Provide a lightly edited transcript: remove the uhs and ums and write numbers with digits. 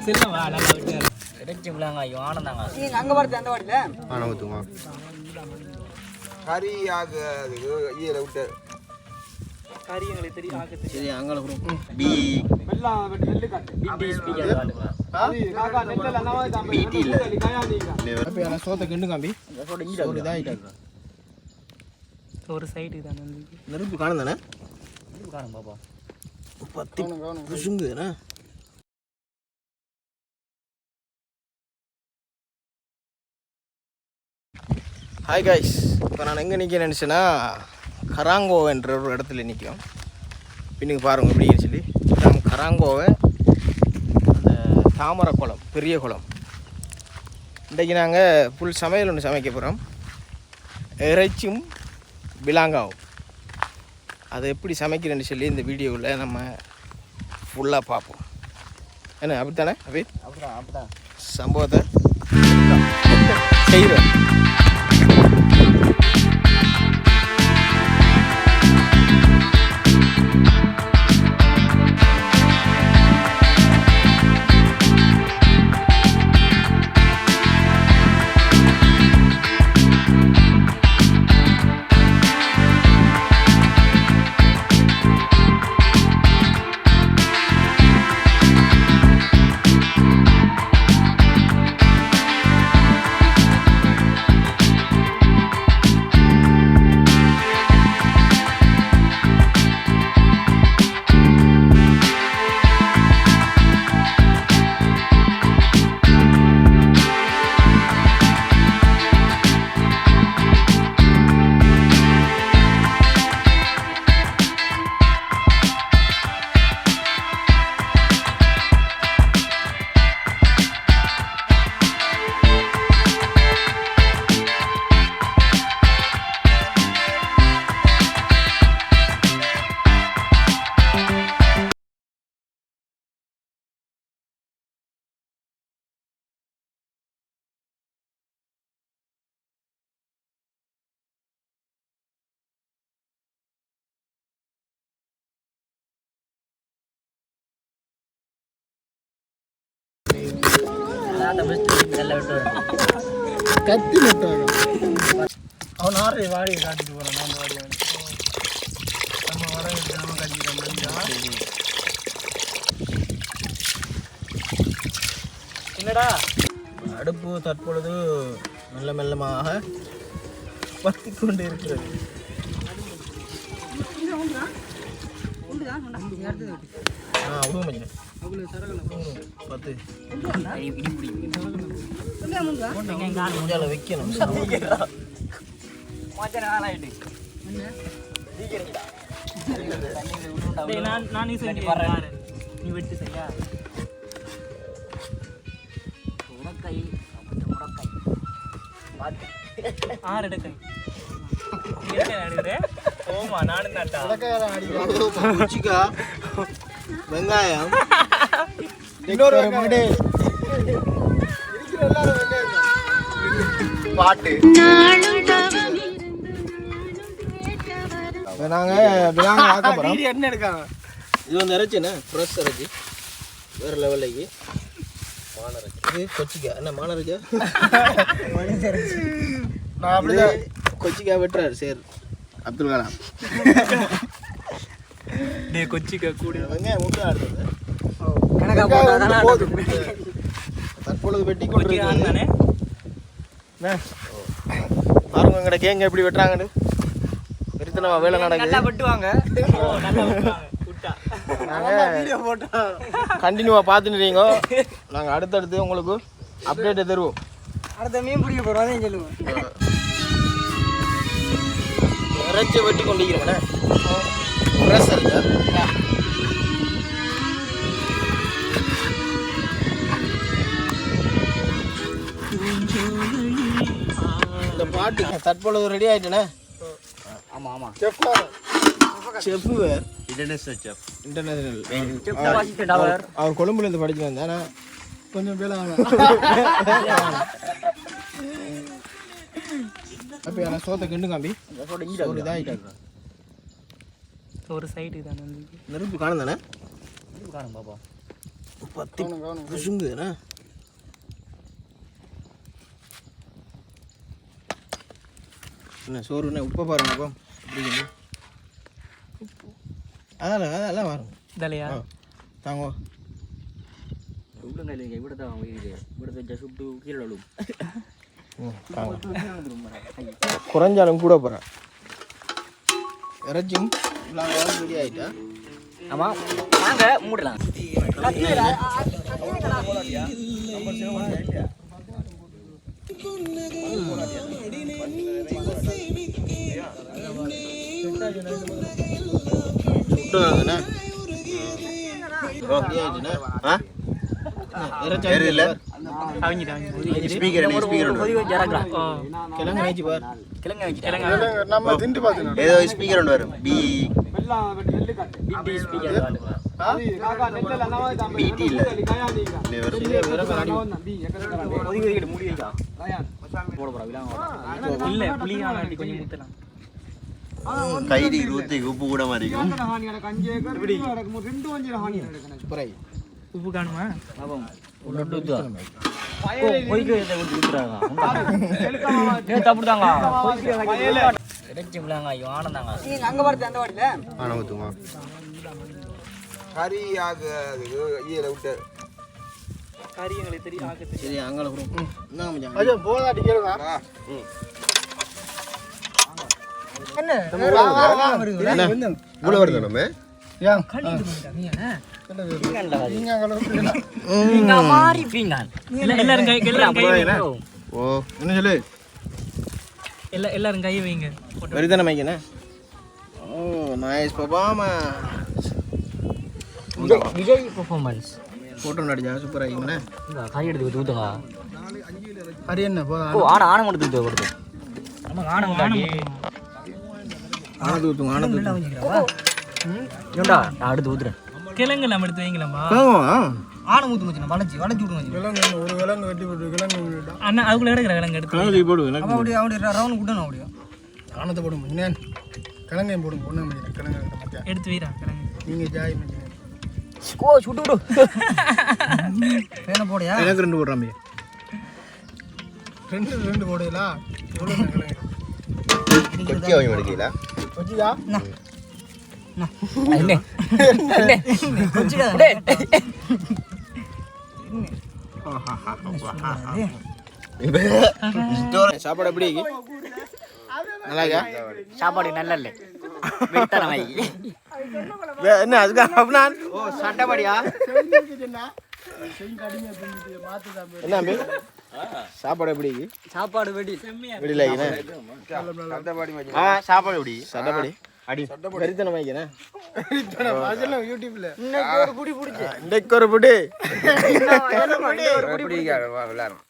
செல்லவா நல்லா விட்டு கிடைச்சி விளாங்க ஐயோ ஆனந்தாங்க நீங்க அங்க பாருங்க அந்த வாடில ஆனவுத்துமா கறி ஆக ஈர விட்டு கறி எங்களுக்கு தெரியும் ஆக சரி அங்கல ப்ரோ பி வெல்லம் வெல்லு காட்டு பிடி ஸ்பீக்கர் அது காக்கா நெல்ல நவா தாம்பி பிடி இல்ல காயா நீங்க அப்ப انا சோத்த கிண்டு காம்பி சோட இங்க ஒரு இதாயிட்டாங்க ஒரு சைடு தான் வந்து நெருப்பு காணந்தானே இது காணும் பாப்பா பத்தி குசுங்குதுனா ஹாய் கைஸ் இப்போ நான் எங்கே நிற்க நினச்சேன்னா கராங்கோ என்ற ஒரு இடத்துல நிற்கும் பின்னுக்கு பாருங்கள் எப்படின்னு சொல்லி கராங்கோவை அந்த தாமரை குளம் பெரிய குளம் இன்றைக்கி நாங்கள் ஃபுல் சமையல் ஒன்று சமைக்க போகிறோம் இறைச்சியும் பிலாங்காவும் அதை எப்படி சமைக்கிறேன்னு சொல்லி இந்த வீடியோவில் நம்ம ஃபுல்லாக பார்ப்போம் என்ன அப்படித்தானே அப்படிதான் சம்பவத்தை செய்கிறோம். கத்தி நட்டாங்க அவன் ஆறு வாடியை காட்டிட்டு போகிறான் நான் வாடியை நம்ம வர நம்ம கட்டிட்டோம் என்னடா அடுப்பு தற்பொழுது மெல்ல மெல்லமாக பற்றி கொண்டு இருக்கிறது. பத்து வைக்கணும் நீ வெட்டு சரியா முடக்கை முடக்கை ஆறு இடக்கை ஓமா நானும் தாட்டா வெங்காயம் இன்னொரு பாட்டு நாங்கள் என்ன எடுக்காங்க இது வந்து இறைச்சிண்ணே ஃப்ரெஷ் இறைச்சி வேறு லெவலுக்கு இது கொச்சிக்காய் என்ன மானரிக்கா நான் அப்படிதான் கொச்சிக்காய் வெட்டுறாரு சார் அப்துல் கலாம் கொச்சிக்காய் கூட வெங்காயம் முட்டை ஆடுறது தற்பொழுது வெட்டி கொண்டு தானே பாருங்க எங்கட கேங்க எப்படி வெட்டுறாங்கன்னு பெருத்தனமா வேலை நடக்குது. நல்லா வெட்டுவாங்க கண்டினியூவா பார்த்துட்டுறீங்க. நாங்கள் அடுத்தடுத்து உங்களுக்கு அப்டேட்டை தருவோம். அடுத்த மீன் பிடிக்க போகிறோம் அதையும் சொல்லுவோம். இறைச்சி வெட்டி கொண்டிருக்கிறோம்ண்ணே ஃப்ரெஷ் இருக்கு. இந்த பாட்டு தற்பொழுது ரெடி ஆயிட்டேனே. ஆமாம் ஆமாம் செஃப் இன்டர்நேஷனல் அவர் கொழும்புலேருந்து படிச்சு வந்தேன். ஆனால் கொஞ்சம் வேலை அப்போ நான் சோத்தை கிண்டு காம்பி ஒரு இதாகிட்டாங்க. ஒரு சைடு தானே நெருப்பு காணும் தானே காணும் பாப்பா. பத்தி புசுங்குதுண்ணா. என்ன சோறுண்ணே உப்பை பாருங்க அப்போ இப்படி அதெல்லாம் வரும் இதலையா தாங்கோ குறைஞ்சாலும் கூட போகிறேன் இறைச்சியும் ரெடி ஆகிட்டா. ஆமாம் வாங்க மூடலாம். சுட்டுவாங்கண்ணா கைதி ஊற்றி உப்பு கூட மாதிரி உப்பு காணுமா? எல்லாரும் கை வைங்க. வெறிதானே மைக்கண்ணே. Oh nice performance. Vijay performance photo நடிச்சா சூப்பர் ஆகிங்கண்ணே. கறி எடுத்து ஊற்றுங்க. ஹரி என்ன போதா ஆணை மட்டும் தூத்து கொடுத்து ஆனது ஊற்றுங்க ஆனது ஏண்டா நான் அடுத்து ஊத்துறேன். கிழங்கு நம்ம எடுத்து வைங்களாமா? ஆணை ஊற்று வச்சுனா வளைச்சி விடுங்க. கிழங்கு ஒரு கிழங்கு வெட்டி போட்டு கிழங்கு அண்ணா அதுக்குள்ள எடுக்கிற கிழங்கு எடுத்து கிழங்கு போடுவேன் அப்படி அவனுடைய ரவுண்ட் விடணும். அப்படியே ஆனத்தை போடுங்க இன்னேன் கிழங்கையும் போடுங்க பொண்ணு கிழங்கு எடுத்து வைரா கிழங்கு. நீங்கள் ஜாய் ஓ சுட்டு விடு பேனை போடையா? எனக்கு 2 போடுறான் பையன். 2 போடுங்களா? கொச்சி அவங்க எடுக்கல வச்சுதா சாப்பாடு எப்படி நல்லா இருக்கா? சாப்பாடு நல்லா இல்லை. என்ன அதுக்காக அப்படின்னா ஓ சட்டப்படியா? என்ன சாப்பாடு எப்படி சாப்பாடு வெடி வெடியில் சாப்பாடு எப்படி சட்டப்படி அடி வெறித்தனம் வைக்கிறேன் யூடியூப்ல இன்னைக்கு ஒரு புடி பிடிச்சி இன்னைக்கு ஒரு புடி விளையாடும்